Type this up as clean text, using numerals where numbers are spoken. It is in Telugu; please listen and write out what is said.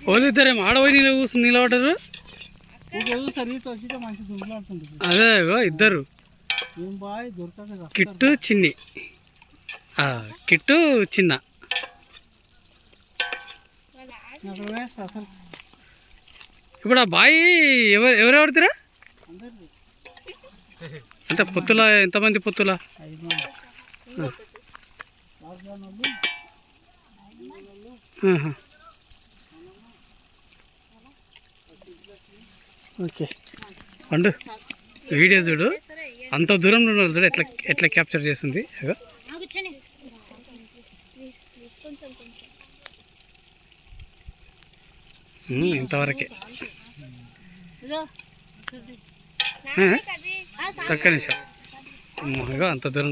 వాళ్ళు ఇద్దరేమో ఆడపోయి నిలబడ్డారు. అదే ఇద్దరు కిట్టు చిన్ని, కిట్టు చిన్న. ఇప్పుడు ఆ బాయ్ ఎవరెవరిదిరా అంటే పొత్తుల ఎంతమంది పొత్తుల? ఓకే పండు వీడియో చూడు, అంత దూరంలో ఉన్నారు చూడు ఎట్లా ఎట్లా క్యాప్చర్ చేస్తుంది. ఇంతవరకే ఒక్క నిమిషం అంత దూరం